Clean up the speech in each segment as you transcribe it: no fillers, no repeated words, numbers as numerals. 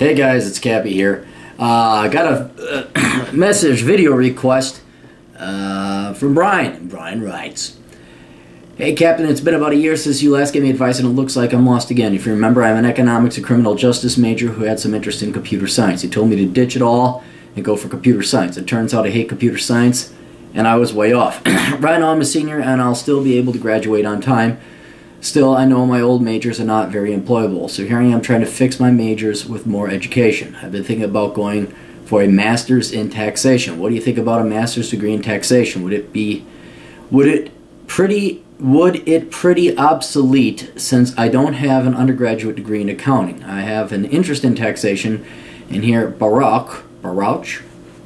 Hey guys, it's Cappy here. I got a video request from Brian. Brian writes, "Hey Captain, it's been about a year since you last gave me advice and it looks like I'm lost again. If you remember, I'm an economics and criminal justice major who had some interest in computer science. You told me to ditch it all and go for computer science. It turns out I hate computer science and I was way off. Right now I'm a senior and I'll still be able to graduate on time. Still, I know my old majors are not very employable, so here I am trying to fix my majors with more education. I've been thinking about going for a master's in taxation. What do you think about a master's degree in taxation? Would it pretty obsolete since I don't have an undergraduate degree in accounting? I have an interest in taxation, and here Baruch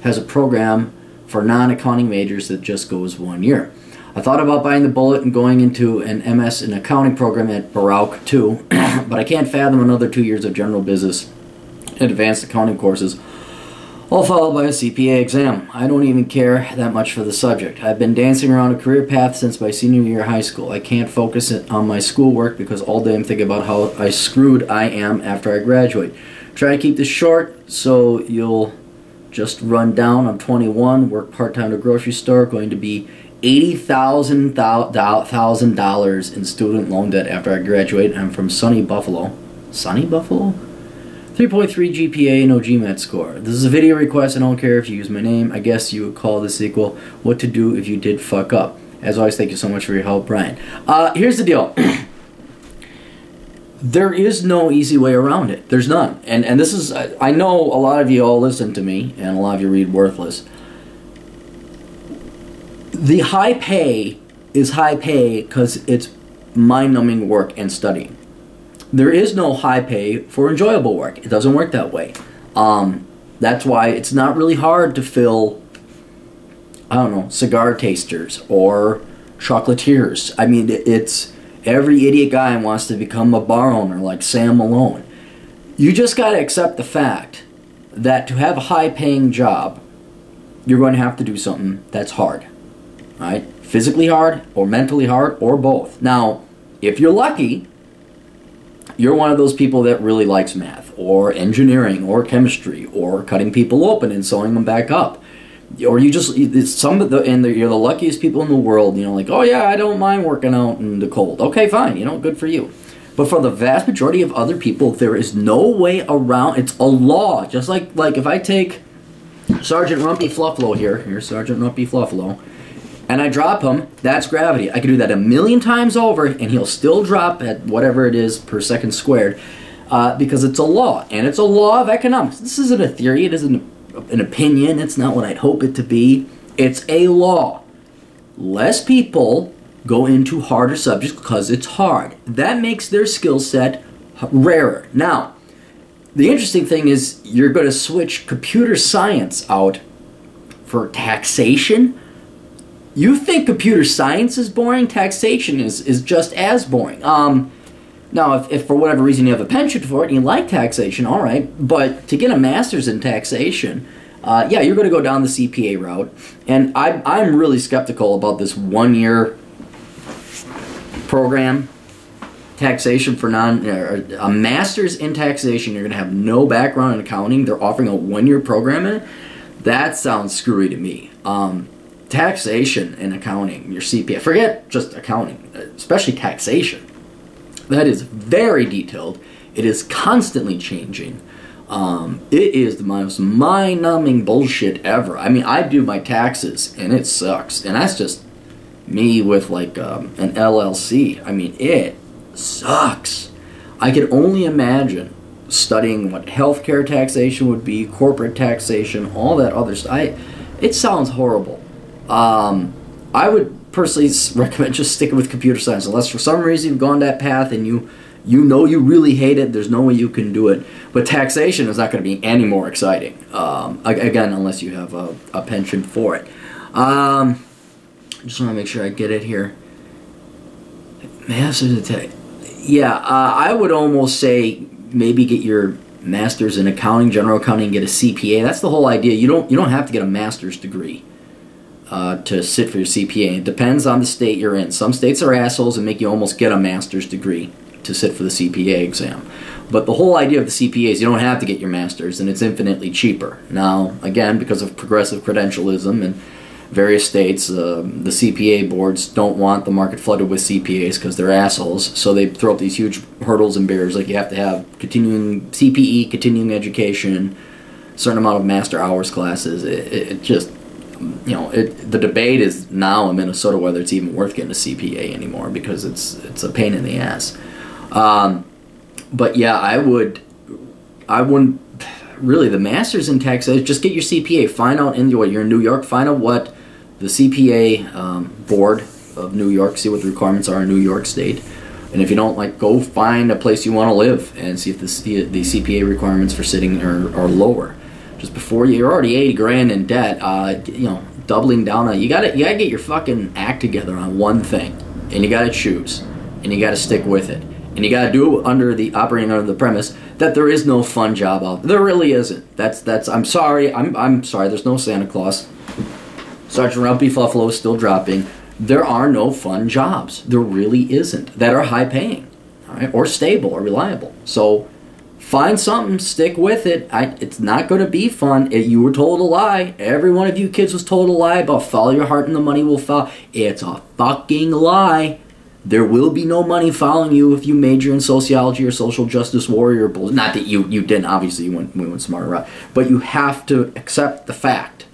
has a program for non-accounting majors that just goes 1 year. I thought about buying the bullet and going into an MS in accounting program at Baruch too, but I can't fathom another 2 years of general business and advanced accounting courses, all followed by a CPA exam. I don't even care that much for the subject. I've been dancing around a career path since my senior year of high school. I can't focus on my schoolwork because all day I'm thinking about how screwed I am after I graduate. Try to keep this short so you'll just run down. I'm 21, work part-time at a grocery store, going to be $80,000 in student loan debt after I graduate. I'm from sunny Buffalo. Sunny Buffalo? 3.3 GPA, no GMAT score. This is a video request. I don't care if you use my name. I guess you would call this sequel What to Do If You Did Fuck Up. As always, thank you so much for your help, Brian. Here's the deal. There is no easy way around it. There's none. And this is, I know a lot of you all listen to me, and a lot of you read Worthless. The high pay is high pay because it's mind-numbing work and studying. There is no high pay for enjoyable work. It doesn't work that way. That's why it's not really hard to fill, I don't know, cigar tasters or chocolatiers. I mean, it's every idiot guy wants to become a bar owner like Sam Malone. You just got to accept the fact that to have a high-paying job, you're going to have to do something that's hard. Right? Physically hard or mentally hard or both. Now, if you're lucky, you're one of those people that really likes math or engineering or chemistry or cutting people open and sewing them back up. Or you just, you're the luckiest people in the world, like, oh yeah, I don't mind working out in the cold. Okay, fine, good for you. But for the vast majority of other people, there is no way around. It's a law. Just like if I take Sergeant Rumpy Fluffalo here's Sergeant Rumpy Fluffalo, and I drop him, that's gravity. I can do that a million times over, and he'll still drop at whatever it is per second squared, because it's a law, and it's a law of economics. This isn't a theory. It isn't an opinion. It's not what I'd hope it to be. It's a law. Less people go into harder subjects because it's hard. That makes their skill set rarer. Now, the interesting thing is you're going to switch computer science out for taxation. You think computer science is boring? Taxation is just as boring. Now, if for whatever reason you have a penchant for it and you like taxation, all right. But to get a master's in taxation, yeah, you're going to go down the CPA route. And I'm really skeptical about this 1 year program, taxation for a master's in taxation. You're going to have no background in accounting. They're offering a 1 year program in it. That sounds screwy to me. Taxation and accounting, your CPA, forget just accounting, especially taxation. That is very detailed. It is constantly changing. It is the most mind-numbing bullshit ever. I mean, I do my taxes, and it sucks. And that's just me with, like, an LLC. I mean, it sucks. I could only imagine studying what healthcare taxation would be, corporate taxation, all that other stuff. It sounds horrible. I would personally recommend just sticking with computer science, unless for some reason you've gone that path and you really hate it. There's no way you can do it. But taxation is not going to be any more exciting. Again, unless you have a penchant for it. Just want to make sure I get it here. Master's in tech. Yeah, I would almost say maybe get your master's in accounting, general accounting, and get a CPA. That's the whole idea. You don't have to get a master's degree to sit for your CPA. It depends on the state you're in. Some states are assholes and make you almost get a master's degree to sit for the CPA exam. But the whole idea of the CPA is you don't have to get your master's, and it's infinitely cheaper. Now, again, because of progressive credentialism in various states, the CPA boards don't want the market flooded with CPAs because they're assholes, so they throw up these huge hurdles and barriers, like you have to have continuing CPE, continuing education, a certain amount of master hours classes. It just, the debate is now in Minnesota whether it's even worth getting a CPA anymore, because it's a pain in the ass. But yeah, I wouldn't really, the master's in taxation, just get your CPA. Find out you're in New York, find out what the CPA board of New York, see what the requirements are in New York State. And if you don't, go find a place you want to live and see if the CPA requirements for sitting are lower. Just before you're already 80 grand in debt, doubling down on, you gotta get your fucking act together on one thing, and you gotta choose, and you gotta stick with it. And you got to do it operating under the premise that there is no fun job out there. There really isn't. That's. I'm sorry. I'm sorry. There's no Santa Claus. Sergeant Rumpy Buffalo is still dropping. There are no fun jobs. There really isn't that are high paying, all right, or stable or reliable. So find something. Stick with it. It's not going to be fun. You were told a lie. Every one of you kids was told a lie about follow your heart and the money will follow. It's a fucking lie. There will be no money following you if you major in sociology or social justice warrior bull. Not that you didn't, obviously we went smarter route. But you have to accept the fact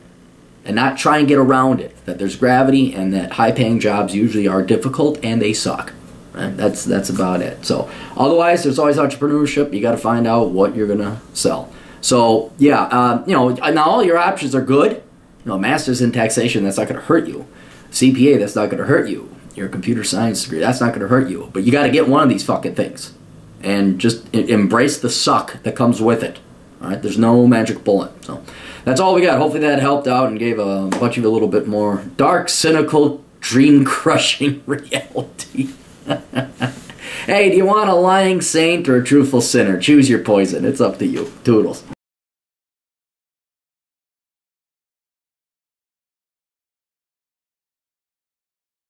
and not try and get around it, that there's gravity and that high-paying jobs usually are difficult and they suck. Right? That's about it. So otherwise, there's always entrepreneurship. You got to find out what you're going to sell. So yeah, now all your options are good. Master's in taxation, that's not going to hurt you. CPA, that's not going to hurt you. Your computer science degree, that's not going to hurt you. But you got to get one of these fucking things. And just embrace the suck that comes with it. All right? There's no magic bullet. So that's all we got. Hopefully that helped out and gave a bunch of you a little bit more dark, cynical, dream-crushing reality. Hey, do you want a lying saint or a truthful sinner? Choose your poison. It's up to you. Toodles.